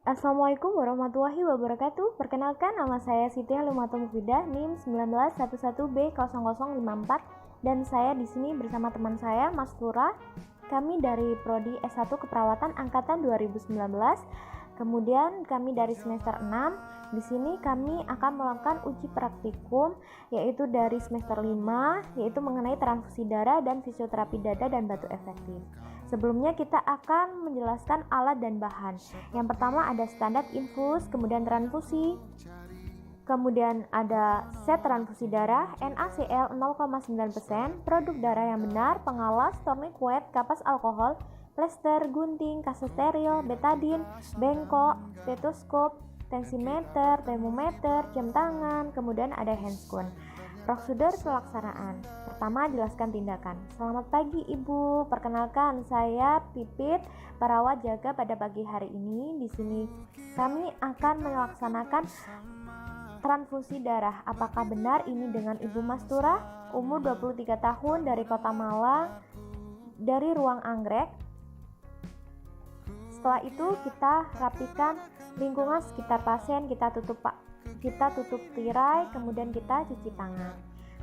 Assalamualaikum warahmatullahi wabarakatuh. Perkenalkan, nama saya Siti Halumatul Mufidah, NIM 1911B0054, dan saya di sini bersama teman saya Mas Lura. Kami dari Prodi S1 Keperawatan angkatan 2019. Kemudian kami dari semester 6. Di sini kami akan melakukan uji praktikum yaitu dari semester 5, yaitu mengenai transfusi darah dan fisioterapi dada dan batu efektif. Sebelumnya kita akan menjelaskan alat dan bahan. Yang pertama ada standar infus, kemudian transfusi, kemudian ada set transfusi darah, NaCl 0,9%, produk darah yang benar, pengalas, tourniquet wet, kapas alkohol, plester, gunting, kasus steril, betadin, bengkok, stetoskop, tensimeter, termometer, jam tangan, kemudian ada handscoon. Prosedur pelaksanaan. Pertama, jelaskan tindakan. Selamat pagi Ibu. Perkenalkan, saya Pipit, perawat jaga pada pagi hari ini. Di sini kami akan melaksanakan transfusi darah. Apakah benar ini dengan Ibu Mastura, umur 23 tahun, dari Kota Malang, dari ruang anggrek? Setelah itu kita rapikan lingkungan sekitar pasien, kita tutup tirai, kemudian kita cuci tangan.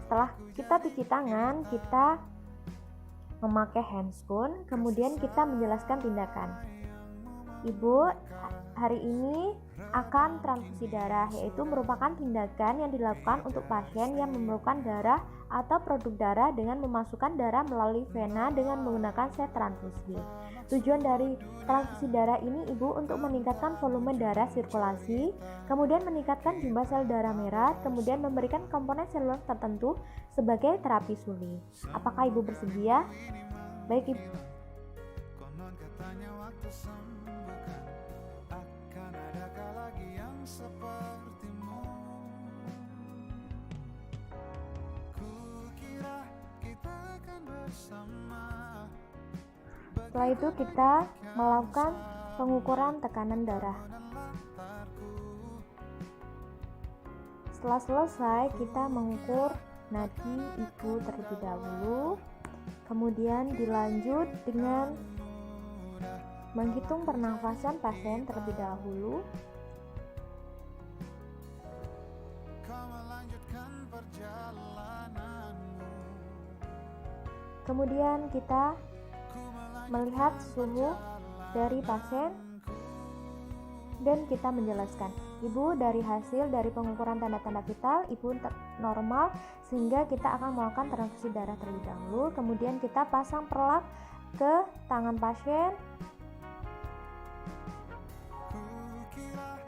Setelah kita cuci tangan, kita memakai handscoon, kemudian kita menjelaskan tindakan. Ibu, hari ini akan transfusi darah, yaitu merupakan tindakan yang dilakukan untuk pasien yang memerlukan darah atau produk darah dengan memasukkan darah melalui vena dengan menggunakan set transfusi. Tujuan dari transfusi darah ini Ibu untuk meningkatkan volume darah sirkulasi, kemudian meningkatkan jumlah sel darah merah, kemudian memberikan komponen seluler tertentu sebagai terapi suli. Apakah Ibu bersedia? Baik Ibu. Konon katanya waktu sembuhkan akan adakah lagi yang sepertimu. Kukira kita akan bersama. Setelah itu kita melakukan pengukuran tekanan darah. Setelah selesai, kita mengukur nadi Ibu terlebih dahulu. Kemudian dilanjut dengan menghitung pernafasan pasien terlebih dahulu. Kemudian kita melihat suhu dari pasien dan kita menjelaskan, Ibu, dari hasil dari pengukuran tanda-tanda vital Ibu normal, sehingga kita akan melakukan transfusi darah terlebih dahulu. Kemudian kita pasang perlak ke tangan pasien.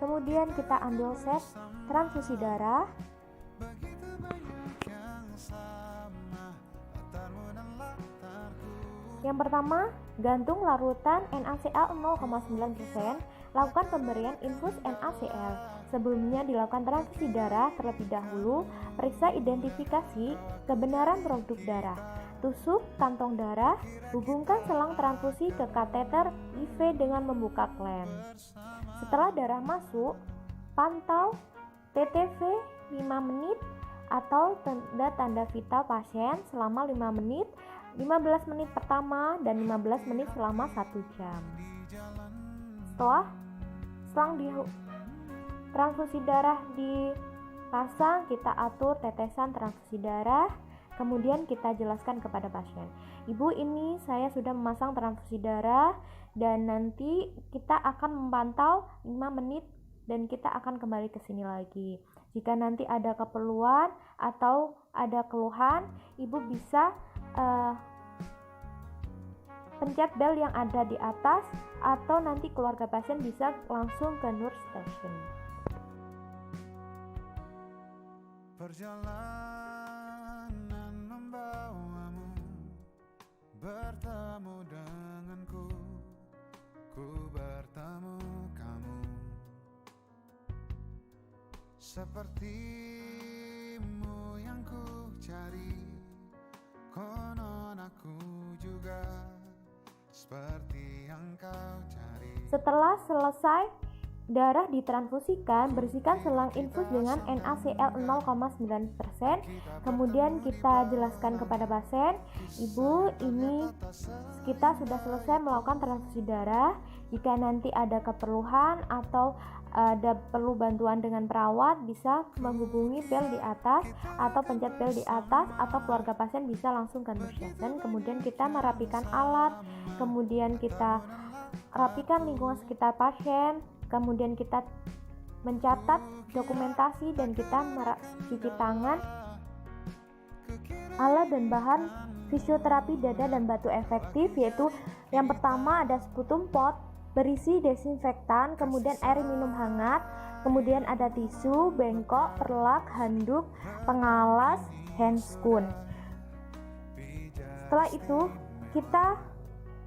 Kemudian kita ambil set transfusi darah. Yang pertama, gantung larutan NaCl 0,9%, lakukan pemberian infus NaCl. Sebelumnya dilakukan transfusi darah terlebih dahulu, periksa identifikasi kebenaran produk darah. Tusuk kantong darah, hubungkan selang transfusi ke kateter IV dengan membuka klem. Setelah darah masuk, pantau TTV 5 menit atau tanda-tanda vital pasien selama 5 menit, 15 menit pertama dan 15 menit selama 1 jam. Setelah selang transfusi darah dipasang, kita atur tetesan transfusi darah, kemudian kita jelaskan kepada pasien, Ibu, ini saya sudah memasang transfusi darah dan nanti kita akan memantau 5 menit dan kita akan kembali ke sini lagi. Jika nanti ada keperluan atau ada keluhan, Ibu bisa pencet bel yang ada di atas, atau nanti keluarga pasien bisa langsung ke nurse station. Perjalanan membawamu bertemu denganku, ku bertemu kamu. Sepertimu yang ku cari, konon aku juga seperti yang kau cari. Setelah selesai darah ditransfusikan, bersihkan selang infus dengan NaCl 0,9%. Kemudian kita jelaskan kepada pasien, Ibu, ini kita sudah selesai melakukan transfusi darah. Jika nanti ada keperluan atau ada perlu bantuan dengan perawat, bisa menghubungi bel di atas atau pencet bel di atas, atau keluarga pasien bisa langsung ke nurse station. Kemudian kita merapikan alat, kemudian kita rapikan lingkungan sekitar pasien, kemudian kita mencatat dokumentasi dan kita cuci tangan. Alat dan bahan fisioterapi dada dan batu efektif, yaitu yang pertama ada sputum pot berisi desinfektan, kemudian air minum hangat, kemudian ada tisu, bengkok, perlak, handuk, pengalas, handscoon. Setelah itu kita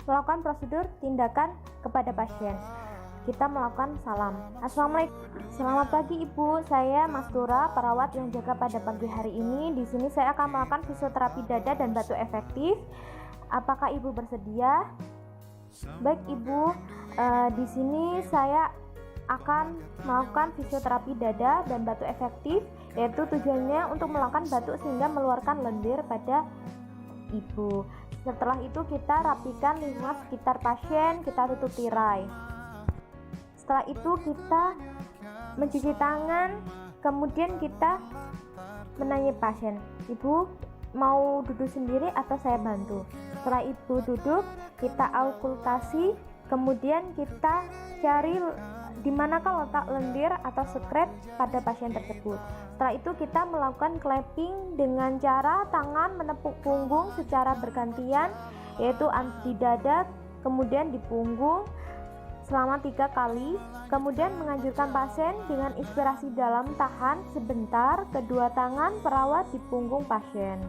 melakukan prosedur tindakan kepada pasien. Kita melakukan salam. Assalamualaikum. Selamat pagi Ibu, saya Mas Tura, perawat yang jaga pada pagi hari ini. Di sini saya akan melakukan fisioterapi dada dan batu efektif. Apakah Ibu bersedia? Baik Ibu, di sini saya akan melakukan fisioterapi dada dan batu efektif, yaitu tujuannya untuk melakukan batu sehingga mengeluarkan lendir pada Ibu. Setelah itu kita rapikan lingkungan sekitar pasien, kita tutup tirai. Setelah itu kita mencuci tangan, kemudian kita menanyai pasien, Ibu mau duduk sendiri atau saya bantu? Setelah Ibu duduk, kita auskultasi, kemudian kita cari di manakah letak lendir atau scratch pada pasien tersebut. Setelah itu kita melakukan clapping dengan cara tangan menepuk punggung secara bergantian, yaitu di dada, kemudian di punggung selama 3 kali. Kemudian menganjurkan pasien dengan inspirasi dalam tahan sebentar, kedua tangan perawat di punggung pasien.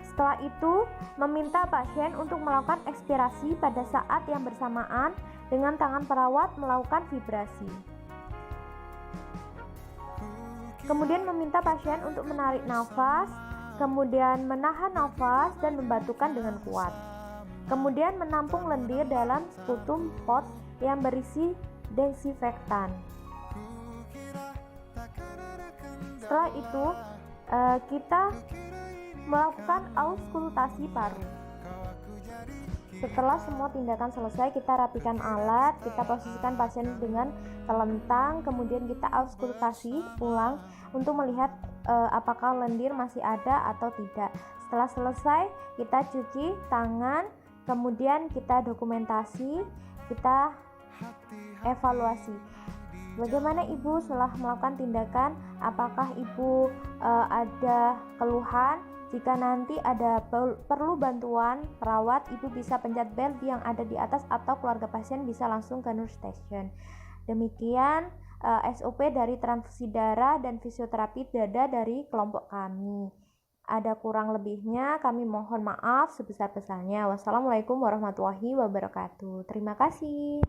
Setelah itu meminta pasien untuk melakukan ekspirasi pada saat yang bersamaan dengan tangan perawat melakukan vibrasi. Kemudian meminta pasien untuk menarik nafas, kemudian menahan nafas dan membatukan dengan kuat. Kemudian menampung lendir dalam sputum pot yang berisi desinfektan. Setelah itu kita melakukan auskultasi paru. Setelah semua tindakan selesai, kita rapikan alat, kita posisikan pasien dengan telentang, kemudian kita auskultasi ulang untuk melihat apakah lendir masih ada atau tidak. Setelah selesai, kita cuci tangan, kemudian kita dokumentasi, kita evaluasi. Bagaimana Ibu setelah melakukan tindakan? Apakah Ibu ada keluhan? Jika nanti ada perlu bantuan perawat, Ibu bisa pencet bel yang ada di atas atau keluarga pasien bisa langsung ke nurse station. Demikian SOP dari transfusi darah dan fisioterapi dada dari kelompok kami. Ada kurang lebihnya kami mohon maaf sebesar-besarnya. Wassalamualaikum warahmatullahi wabarakatuh. Terima kasih.